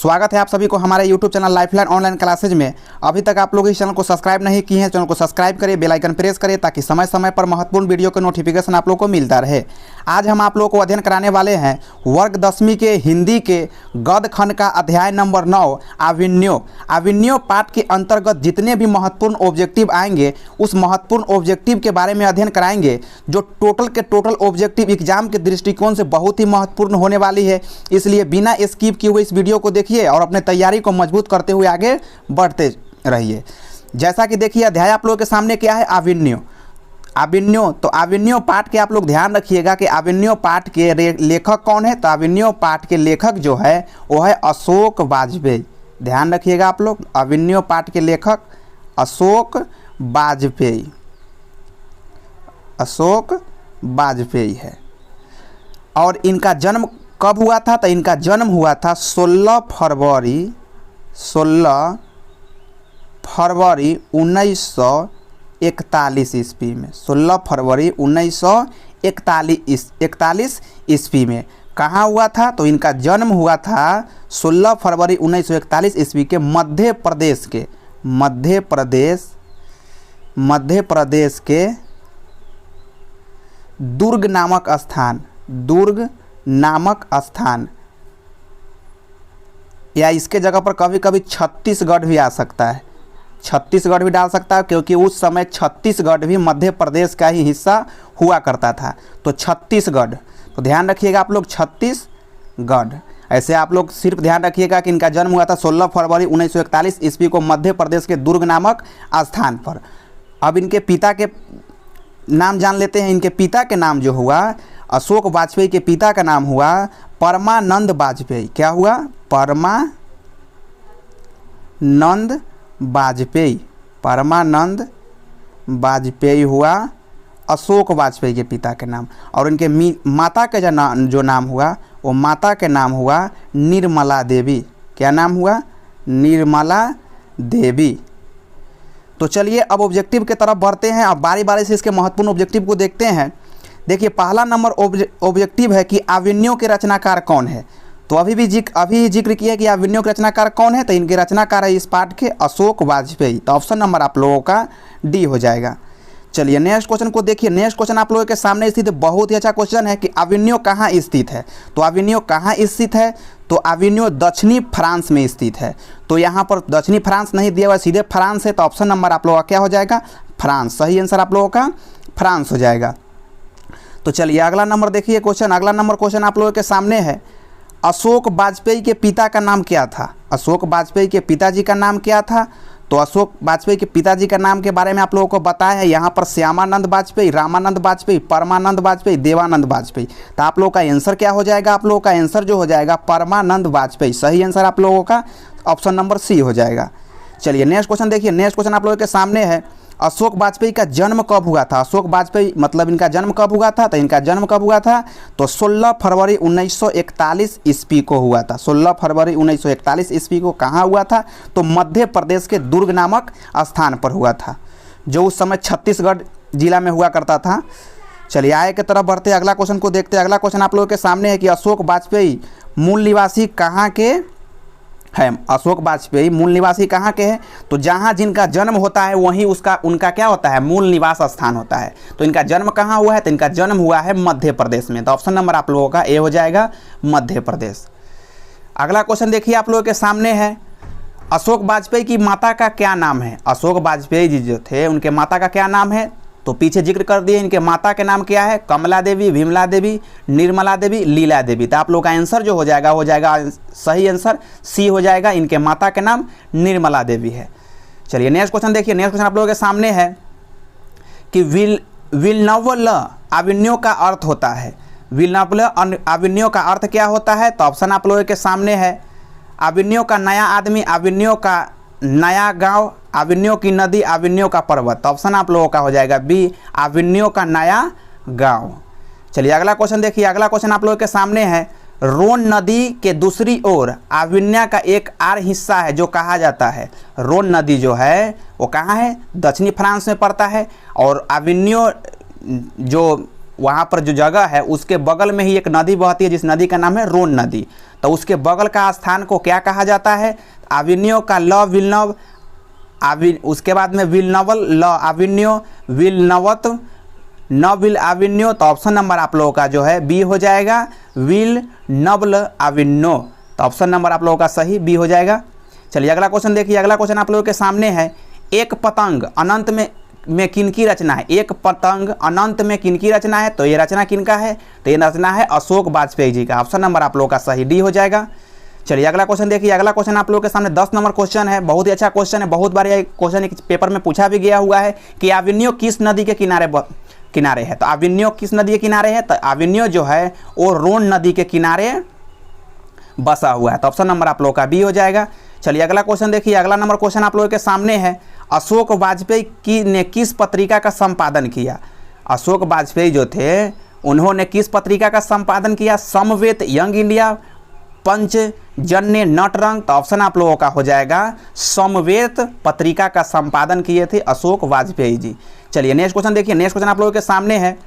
स्वागत है आप सभी को हमारे YouTube channel lifeline online classes में। अभी तक आप लोग इस चैनल को सब्सक्राइब नहीं किए हैं, चैनल को सब्सक्राइब करें, बेल आइकन प्रेस करें ताकि समय समय पर महत्वपूर्ण वीडियो के नोटिफिकेशन आप लोग को मिलता रहे। आज हम आप लोग को अध्ययन कराने वाले हैं वर्ग 10वीं के हिंदी के गद्य खंड का अध्याय नंबर 9 आविन्यो पाठ के अंतर्गत जितने भी महत्वपूर्ण ऑब्जेक्टिव आएंगे उस महत्वपूर्ण ऑब्जेक्टिव के बारे में अध्ययन कराएंगे, जो टोटल के टोटल ऑब्जेक्टिव एग्जाम के दृष्टिकोण से बहुत ही महत्वपूर्ण होने वाली है। इसलिए बिना स्किप किए हुए इस वीडियो को देखिए और अपने तैयारी को मजबूत करते हुए आगे बढ़ते रहिए। जैसा कि देखिए अध्याय आप लोगों के सामने क्या है, आविन्यो। तो आविन्यो पाठ के आप लोग ध्यान रखिएगा कि आविन्यो पाठ के लेखक कौन है। तो आविन्यो पाठ के लेखक जो है वो है अशोक वाजपेयी। ध्यान रखिएगा आप लोग, आविन्यो पाठ के लेखक अशोक वाजपेयी है। और इनका जन्म कब हुआ था? तो इनका जन्म हुआ था 16 फरवरी 1941 ईस्वी में। 16 फरवरी 1941 ईस्वी में कहाँ हुआ था? तो इनका जन्म हुआ था 16 फरवरी 1941 ईस्वी के मध्य प्रदेश के दुर्ग नामक स्थान या इसके जगह पर कभी कभी छत्तीसगढ़ भी आ सकता है, छत्तीसगढ़ भी डाल सकता है, क्योंकि उस समय छत्तीसगढ़ भी मध्य प्रदेश का ही हिस्सा हुआ करता था। तो छत्तीसगढ़, तो ध्यान रखिएगा आप लोग, छत्तीसगढ़। ऐसे आप लोग सिर्फ ध्यान रखिएगा कि इनका जन्म हुआ था 16 फरवरी 1941 ईस्वी को मध्य प्रदेश के दुर्ग नामक स्थान पर। अब इनके पिता के नाम जान लेते हैं। इनके पिता के नाम जो हुआ, अशोक वाजपेयी के पिता का नाम हुआ परमानंद वाजपेयी। क्या हुआ? परमानंद वाजपेयी हुआ अशोक वाजपेयी के पिता के नाम। और इनके माता के जो नाम हुआ, वो माता के नाम हुआ निर्मला देवी। क्या नाम हुआ? निर्मला देवी। तो चलिए अब ऑब्जेक्टिव की तरफ बढ़ते हैं। अब बारी बारी से इसके महत्वपूर्ण ऑब्जेक्टिव को देखते हैं। देखिए पहला नंबर ऑब्जेक्टिव है कि आविन्यो के रचनाकार कौन है। तो अभी जिक्र किया कि आविन्यो के रचनाकार कौन है। तो इनके रचनाकार है इस पाठ के अशोक वाजपेयी। तो ऑप्शन नंबर आप लोगों का डी हो जाएगा। चलिए नेक्स्ट क्वेश्चन को देखिए। नेक्स्ट क्वेश्चन आप लोगों के सामने स्थित है, बहुत ही अच्छा क्वेश्चन है कि आविन्यो कहाँ स्थित है। तो आविन्यो कहाँ स्थित है? तो आविन्यो दक्षिणी फ्रांस में स्थित है। तो यहाँ पर दक्षिणी फ्रांस नहीं दिया हुआ, सीधे फ्रांस है। तो ऑप्शन नंबर आप लोगों का क्या हो जाएगा? फ्रांस। सही आंसर आप लोगों का फ्रांस हो जाएगा। तो चलिए अगला नंबर देखिए क्वेश्चन। अगला नंबर क्वेश्चन आप लोगों के सामने है, अशोक वाजपेयी के पिता का नाम क्या था? अशोक वाजपेयी के पिताजी का नाम क्या था? तो अशोक वाजपेयी के पिताजी का नाम के बारे में आप लोगों को बताया है यहाँ पर श्यामानंद वाजपेयी, रामानंद वाजपेयी, परमानंद वाजपेयी, देवानंद वाजपेयी। तो आप लोगों का आंसर क्या हो जाएगा? आप लोगों का आंसर जो हो जाएगा परमानंद वाजपेयी। सही आंसर आप लोगों का ऑप्शन नंबर सी हो जाएगा। चलिए नेक्स्ट क्वेश्चन देखिए। नेक्स्ट क्वेश्चन आप लोगों के सामने है, अशोक वाजपेयी का जन्म कब हुआ था? अशोक वाजपेयी मतलब इनका जन्म कब हुआ था? तो इनका जन्म कब हुआ था? तो 16 फरवरी 1941 ईस्वी को हुआ था। 16 फरवरी 1941 ईस्वी को कहाँ हुआ था? तो मध्य प्रदेश के दुर्ग नामक स्थान पर हुआ था, जो उस समय छत्तीसगढ़ जिला में हुआ करता था। चलिए आगे की तरफ बढ़ते अगला क्वेश्चन को देखते हैं। अगला क्वेश्चन आप लोगों के सामने है कि अशोक वाजपेयी मूल निवासी कहाँ के है? अशोक वाजपेयी मूल निवासी कहाँ के हैं? तो जहाँ जिनका जन्म होता है वहीं उनका क्या होता है? मूल निवास स्थान होता है। तो इनका जन्म कहाँ हुआ है? तो इनका जन्म हुआ है मध्य प्रदेश में। तो ऑप्शन नंबर आप लोगों का ए हो जाएगा, मध्य प्रदेश। अगला क्वेश्चन देखिए आप लोगों के सामने है, अशोक वाजपेयी की माता का क्या नाम है? अशोक वाजपेयी जी जो थे उनके माता का क्या नाम है? तो पीछे जिक्र कर दिए, इनके माता के नाम क्या है? कमला देवी, विमला देवी, निर्मला देवी, लीला देवी। तो आप लोग का आंसर जो हो जाएगा सही आंसर सी हो जाएगा। इनके माता के नाम निर्मला देवी है। चलिए नेक्स्ट क्वेश्चन देखिए। नेक्स्ट क्वेश्चन आप लोगों के सामने है कि विलनवल आविन्यो का अर्थ होता है। विलनवल आविन्यो का अर्थ क्या होता है? तो ऑप्शन आप लोगों के सामने है, आविन्यो का नया आदमी, आविन्यो का नया गांव, आविन्यो की नदी, आविन्यो का पर्वत। ऑप्शन आप लोगों का हो जाएगा बी, आविन्यो का नया गांव। चलिए अगला क्वेश्चन देखिए। अगला क्वेश्चन आप लोगों के सामने है, रोन नदी के दूसरी ओर आविन्या का एक और हिस्सा है जो कहा जाता है। रोन नदी जो है वो कहाँ है? दक्षिणी फ्रांस में पड़ता है। और आविन्यो जो वहाँ पर जो जगह है उसके बगल में ही एक नदी बहती है जिस नदी का नाम है रोन नदी। तो उसके बगल का स्थान को क्या कहा जाता है? आविन्यो का ल विलनव, उसके बाद में विलनवल ल आविन्यो, विलनवत न विल आविन्यो। तो ऑप्शन नंबर आप लोगों का जो है बी हो जाएगा, विल नवल आविन्यो। तो ऑप्शन नंबर आप लोगों का सही बी हो जाएगा। चलिए अगला क्वेश्चन देखिए। अगला क्वेश्चन आप लोगों के सामने है, एक पतंग अनंत में किनकी रचना है? एक पतंग अनंत में किनकी रचना है? तो ये रचना किनका है? तो ये रचना है अशोक वाजपेयी जी का। ऑप्शन नंबर आप लोगों का सही डी हो जाएगा। चलिए अगला क्वेश्चन देखिए। अगला क्वेश्चन आप लोगों के सामने 10 नंबर क्वेश्चन है। बहुत ही अच्छा क्वेश्चन है, बहुत बार ये क्वेश्चन पेपर में पूछा भी गया हुआ है कि आविन्यो किस नदी के किनारे है? तो आविन्यो किस नदी के किनारे है? तो आविन्यो जो है वो रोन नदी के किनारे बसा हुआ है। तो ऑप्शन नंबर आप लोगों का बी हो जाएगा। चलिए अगला क्वेश्चन देखिए। अगला नंबर क्वेश्चन आप लोगों के सामने है, अशोक वाजपेयी ने किस पत्रिका का संपादन किया? अशोक वाजपेयी जो थे उन्होंने किस पत्रिका का संपादन किया? समवेत, यंग इंडिया, पंचजन्य, नटरंग। तो ऑप्शन आप लोगों का हो जाएगा समवेत पत्रिका का संपादन किए थे अशोक वाजपेयी जी। चलिए नेक्स्ट क्वेश्चन देखिए। नेक्स्ट क्वेश्चन आप लोगों के सामने है,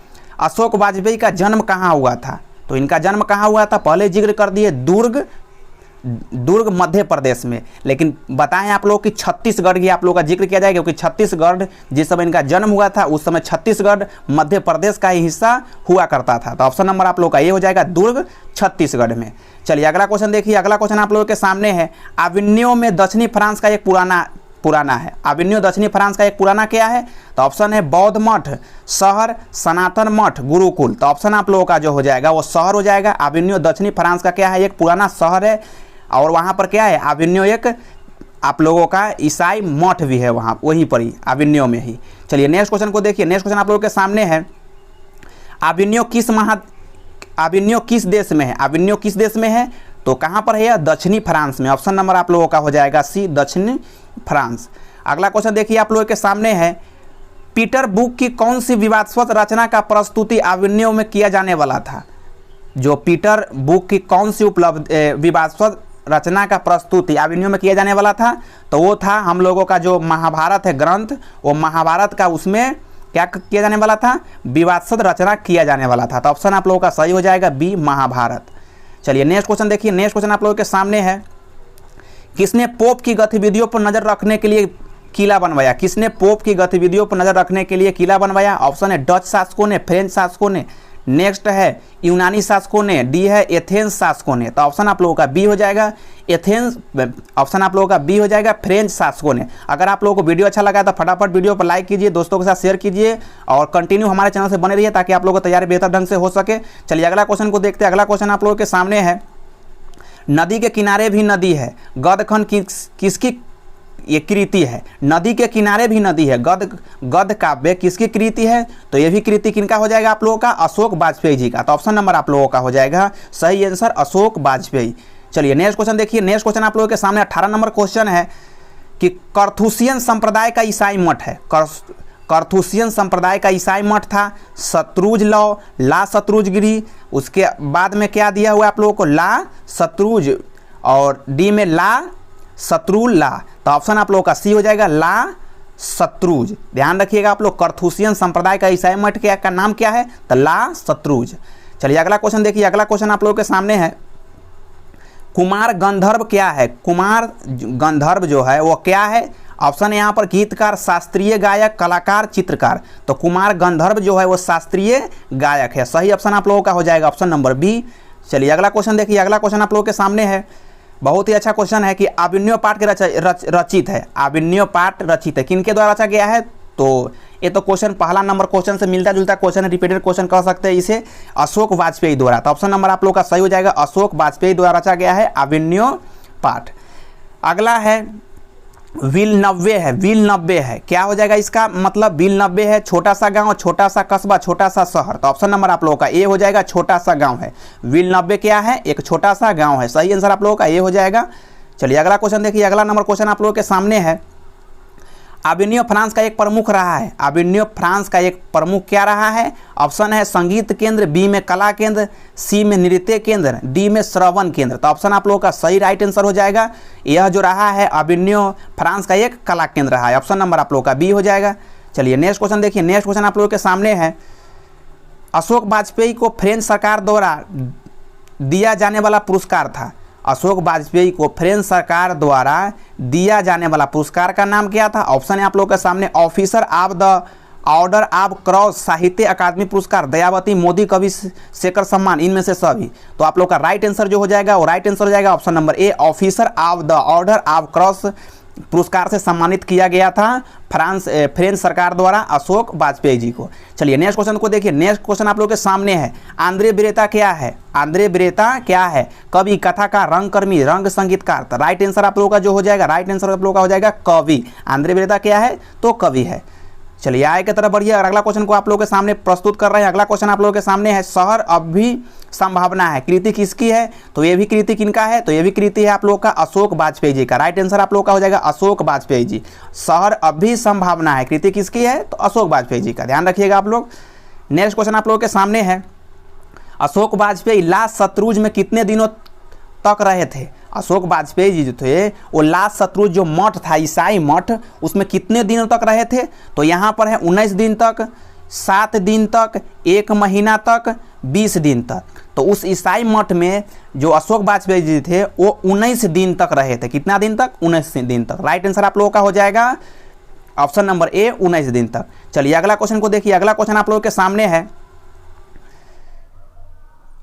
अशोक वाजपेयी का जन्म कहाँ हुआ था? तो इनका जन्म कहाँ हुआ था? पहले जिक्र कर दिए, दुर्ग मध्य प्रदेश में, लेकिन बताएं आप लोग कि छत्तीसगढ़ की आप लोगों का जिक्र किया जाएगा, क्योंकि छत्तीसगढ़ जिस समय इनका जन्म हुआ था उस समय छत्तीसगढ़ मध्य प्रदेश का ही हिस्सा हुआ करता था। तो ऑप्शन नंबर आप लोग का ये हो जाएगा, दुर्ग छत्तीसगढ़ में। चलिए अगला क्वेश्चन देखिए। अगला क्वेश्चन आप लोगों के सामने है, आविन्यो में दक्षिणी फ्रांस का एक पुराना है। आविन्यो दक्षिणी फ्रांस का एक पुराना क्या है? तो ऑप्शन है बौद्ध मठ, शहर, सनातन मठ, गुरुकुल। तो ऑप्शन आप लोगों का जो हो जाएगा वो शहर हो जाएगा। आविन्यो दक्षिणी फ्रांस का क्या है? एक पुराना शहर है, और वहाँ पर क्या है? आविन्यो एक आप लोगों का ईसाई मठ भी है वहाँ, वहीं पर ही आविन्यो में ही। चलिए नेक्स्ट क्वेश्चन को देखिए। नेक्स्ट क्वेश्चन आप लोगों के सामने है, आविन्यो किस देश में है? आविन्यो किस देश में है? तो कहाँ पर है? दक्षिणी फ्रांस में। ऑप्शन नंबर आप लोगों का हो जाएगा सी, दक्षिणी फ्रांस। अगला क्वेश्चन देखिए आप लोगों के सामने है, पीटर बुक की कौन सी विवादास्पद रचना का प्रस्तुति आविन्यो में किया जाने वाला था? जो पीटर बुक की कौन सी विवादास्पद रचना का प्रस्तुति आविन्यो में किया जाने वाला था? तो वो था हम लोगों का जो महाभारत है ग्रंथ, वो महाभारत का उसमें क्या किया जाने वाला था? विवादास्पद रचना किया जाने वाला था। तो ऑप्शन आप लोगों का सही हो जाएगा बी, महाभारत। चलिए नेक्स्ट क्वेश्चन देखिए। नेक्स्ट क्वेश्चन आप लोगों के सामने है, किसने पोप की गतिविधियों पर नजर रखने के लिए किला बनवाया? किसने पोप की गतिविधियों पर नजर रखने के लिए किला बनवाया? ऑप्शन है डच शासकों ने, फ्रेंच शासकों ने, नेक्स्ट है यूनानी शासकों ने, डी है एथेंस शासकों ने। तो ऑप्शन आप लोगों का बी हो जाएगा एथेंस। ऑप्शन आप लोगों का बी हो जाएगा फ्रेंच शासकों ने। अगर आप लोगों को वीडियो अच्छा लगा तो फटाफट वीडियो पर लाइक कीजिए, दोस्तों के साथ शेयर कीजिए और कंटिन्यू हमारे चैनल से बने रहिए ताकि आप लोगों को तैयारी बेहतर ढंग से हो सके। चलिए अगला क्वेश्चन को देखते हैं। अगला क्वेश्चन आप लोगों के सामने है, नदी के किनारे भी नदी है, गदखंड किसकी ये कृति है? नदी के किनारे भी नदी है, गद काव्य किसकी कृति है? तो ये भी कृति किनका हो जाएगा आप लोगों का? अशोक वाजपेयी जी का। तो ऑप्शन नंबर आप लोगों का हो जाएगा सही आंसर, अशोक वाजपेयी। चलिए नेक्स्ट क्वेश्चन देखिए। नेक्स्ट क्वेश्चन आप लोगों के सामने 18 नंबर क्वेश्चन है कि करथुसियन संप्रदाय का ईसाई मठ है। करथुसियन संप्रदाय का ईसाई मठ था शत्रुज ला शत्रुजगिरी। उसके बाद में क्या दिया हुआ आप लोगों को? ला शत्रुज, और डी में ला शत्रुल ला। तो ऑप्शन आप लोगों का सी हो जाएगा ला शत्रुज। ध्यान रखिएगा आप लोग, करथुसियन संप्रदाय का ईसाई मठ का नाम क्या है? तो ला शत्रुज। चलिए अगला क्वेश्चन देखिए। अगला क्वेश्चन आप लोगों के सामने है, कुमार गंधर्व क्या है? कुमार गंधर्व जो है वो क्या है? ऑप्शन है यहाँ पर गीतकार, शास्त्रीय गायक, कलाकार, चित्रकार। तो कुमार गंधर्व जो है वो शास्त्रीय गायक है। सही ऑप्शन आप लोगों का हो जाएगा ऑप्शन नंबर बी। चलिए अगला क्वेश्चन देखिए। अगला क्वेश्चन आप लोगों के सामने है, बहुत ही अच्छा क्वेश्चन है कि आविन्यो पाठ के रचित है। आविन्यो पाठ रचित है किनके द्वारा रचा गया है? तो ये तो क्वेश्चन पहला नंबर क्वेश्चन से मिलता जुलता क्वेश्चन है, रिपीटेड क्वेश्चन कह सकते हैं इसे, अशोक वाजपेयी द्वारा। तो ऑप्शन नंबर आप लोग का सही हो जाएगा, अशोक वाजपेयी द्वारा रचा गया है आविन्यो पाठ। अगला है विलनव्वे है। विलनव्वे है क्या हो जाएगा इसका मतलब? विलनव्वे है छोटा सा गांव, छोटा सा कस्बा, छोटा सा शहर। तो ऑप्शन नंबर आप लोगों का ए हो जाएगा, छोटा सा गांव है। विलनव्वे क्या है? एक छोटा सा गांव है। सही आंसर आप लोगों का ए हो जाएगा। चलिए अगला क्वेश्चन देखिए। अगला नंबर क्वेश्चन आप लोगों के सामने है, आविन्यो फ्रांस का एक प्रमुख रहा है। आविन्यो फ्रांस का एक प्रमुख क्या रहा है? ऑप्शन है संगीत केंद्र, बी में कला केंद्र, सी में नृत्य केंद्र, डी में श्रवण केंद्र। तो ऑप्शन आप लोगों का सही राइट आंसर हो जाएगा, यह जो रहा है आविन्यो फ्रांस का एक कला केंद्र रहा है। ऑप्शन नंबर आप लोगों का बी हो जाएगा। चलिए नेक्स्ट क्वेश्चन देखिए। नेक्स्ट क्वेश्चन आप लोगों के सामने है, अशोक वाजपेयी को फ्रेंच सरकार द्वारा दिया जाने वाला पुरस्कार था। अशोक वाजपेयी को फ्रेंच सरकार द्वारा दिया जाने वाला पुरस्कार का नाम क्या था? ऑप्शन है आप लोगों के सामने, officer of the order of cross, साहित्य अकादमी पुरस्कार, दयावती, मोदी कवि शेखर सम्मान, इनमें से सभी। तो आप लोग का राइट आंसर जो हो जाएगा वो राइट आंसर हो जाएगा option number A, officer of the order of cross पुरस्कार से सम्मानित किया गया था फ्रेंच सरकार द्वारा अशोक वाजपेयी जी को। चलिए नेक्स्ट क्वेश्चन को देखिए। नेक्स्ट क्वेश्चन आप लोगों के सामने है, आंद्रे ब्रेता क्या है? आंद्रे ब्रेता क्या है? कवि, कथाकार, रंगकर्मी, रंग संगीतकार। तो राइट आंसर आप लोगों का जो हो जाएगा, राइट आंसर आप लोगों का हो जाएगा कवि। आंद्रे ब्रेता क्या है? तो कवि है। चलिए आगे की तरफ बढ़िए, अगला क्वेश्चन को आप लोगों के सामने प्रस्तुत कर रहे हैं। अगला क्वेश्चन आप लोगों के सामने है, शहर अब भी संभावना है, कृति किसकी है? तो ये भी कृति किनका है? तो ये भी कृति है आप लोगों का अशोक वाजपेयी जी का। राइट आंसर आप लोगों का हो जाएगा अशोक वाजपेयी जी। शहर अब भी संभावना है, कृति किसकी है? तो अशोक वाजपेयी जी का, ध्यान रखिएगा आप लोग। नेक्स्ट क्वेश्चन आप लोगों के सामने है, अशोक वाजपेयी लास्ट शत्रुंज में कितने दिनों तक रहे थे? अशोक वाजपेयी जी जो थे वो लास्ट शत्रुंज जो मठ था, ईसाई मठ, उसमें कितने दिनों तक रहे थे? तो यहाँ पर है 19 दिन तक, 7 दिन तक, 1 महीना तक, 20 दिन तक। तो उस ईसाई मठ में जो अशोक वाजपेयी जी थे वो 19 दिन तक रहे थे। कितना दिन तक? 19 दिन तक। राइट आंसर आप लोगों का हो जाएगा ऑप्शन नंबर ए, 19 दिन तक। चलिए अगला क्वेश्चन को देखिए। अगला क्वेश्चन आप लोगों के सामने है,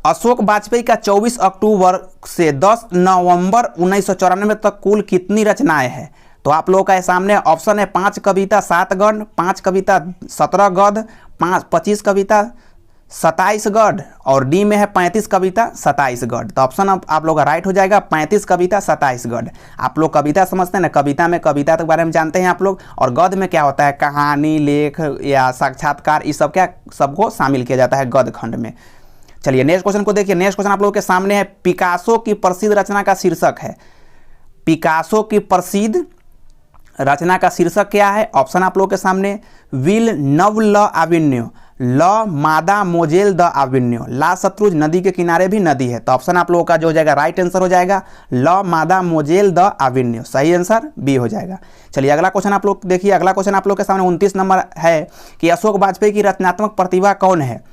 अशोक वाजपेयी का 24 अक्टूबर से 10 नवंबर 1994 तक कुल कितनी रचनाएं हैं? तो आप लोगों का सामने ऑप्शन है, 5 कविता 7 गद्य, 5 कविता 17 गद्य, 25 कविता 27 गद्य, और डी में है 35 कविता 27 गद्य। तो ऑप्शन आप लोग का राइट हो जाएगा 35 कविता 27 गद्य। आप लोग कविता समझते हैं ना, कविता में कविता के बारे में जानते हैं आप लोग, और गद्य में क्या होता है, कहानी, लेख या साक्षात्कार, इस सब क्या सबको शामिल किया जाता है गद्य खंड में। चलिए नेक्स्ट क्वेश्चन को देखिए। नेक्स्ट क्वेश्चन आप लोगों के सामने है, पिकासो की प्रसिद्ध रचना का शीर्षक है। पिकासो की प्रसिद्ध रचना का शीर्षक क्या है? ऑप्शन आप लोगों के सामने, विल नव ल आविन्यो, ल मादा मोजेल द आविन्यो, ला शत्रुंज, नदी के किनारे भी नदी है। तो ऑप्शन आप लोगों का जो हो जाएगा राइट आंसर हो जाएगा ल मादा मोजेल द आविन्यो, सही आंसर बी हो जाएगा। चलिए अगला क्वेश्चन आप लोग देखिए। अगला क्वेश्चन आप लोग के सामने 29 नंबर है कि अशोक वाजपेयी की रचनात्मक प्रतिभा कौन है?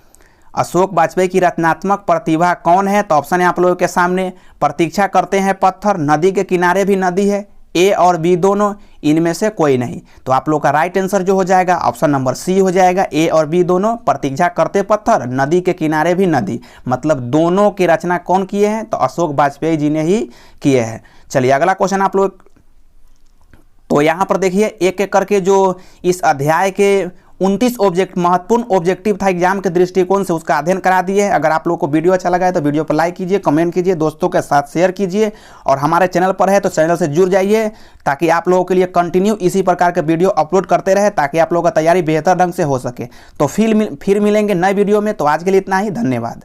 अशोक वाजपेयी की रचनात्मक प्रतिभा कौन है? तो ऑप्शन है आप लोगों के सामने, प्रतीक्षा करते हैं पत्थर, नदी के किनारे भी नदी है, ए और बी दोनों, इनमें से कोई नहीं। तो आप लोग का राइट आंसर जो हो जाएगा ऑप्शन नंबर सी हो जाएगा, ए और बी दोनों, प्रतीक्षा करते पत्थर, नदी के किनारे भी नदी, मतलब दोनों की रचना कौन किए हैं? तो अशोक वाजपेयी जी ने ही किए हैं। चलिए अगला क्वेश्चन आप लोग, तो यहाँ पर देखिए एक एक करके जो इस अध्याय के 29 महत्वपूर्ण ऑब्जेक्टिव था एग्जाम के दृष्टिकोण से, उसका अध्ययन करा दिए है। अगर आप लोग को वीडियो अच्छा लगा है तो वीडियो पर लाइक कीजिए, कमेंट कीजिए, दोस्तों के साथ शेयर कीजिए, और हमारे चैनल पर है तो चैनल से जुड़ जाइए, ताकि आप लोगों के लिए कंटिन्यू इसी प्रकार के वीडियो अपलोड करते रहे, ताकि आप लोगों का तैयारी बेहतर ढंग से हो सके। तो फिर मिलेंगे नए वीडियो में। तो आज के लिए इतना ही, धन्यवाद।